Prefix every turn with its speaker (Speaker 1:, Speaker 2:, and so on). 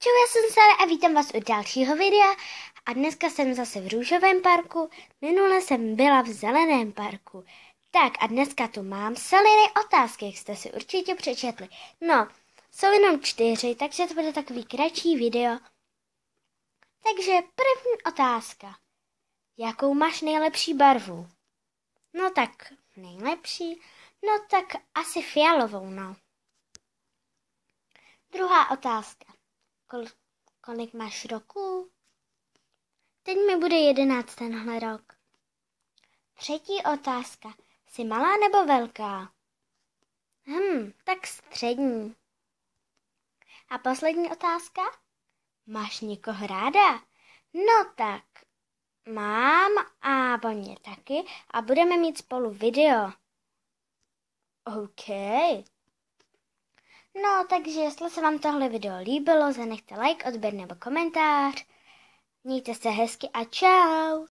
Speaker 1: Čau, já jsem Sara a vítám vás u dalšího videa a dneska jsem zase v růžovém parku, minule jsem byla v zeleném parku. Tak a dneska tu mám Saliny otázky, jak jste si určitě přečetli. No, jsou jenom 4, takže to bude takový kratší video. Takže první otázka. Jakou máš nejlepší barvu? No tak nejlepší, no tak asi fialovou, no. Druhá otázka. Kolik máš roků? Teď mi bude 11 tenhle rok. Třetí otázka. Jsi malá nebo velká? Tak střední. A poslední otázka. Máš někoho ráda? No tak, mám a Boně taky a budeme mít spolu video. OK. No, takže jestli se vám tohle video líbilo, zanechte like, odběr nebo komentář. Mějte se hezky a čau.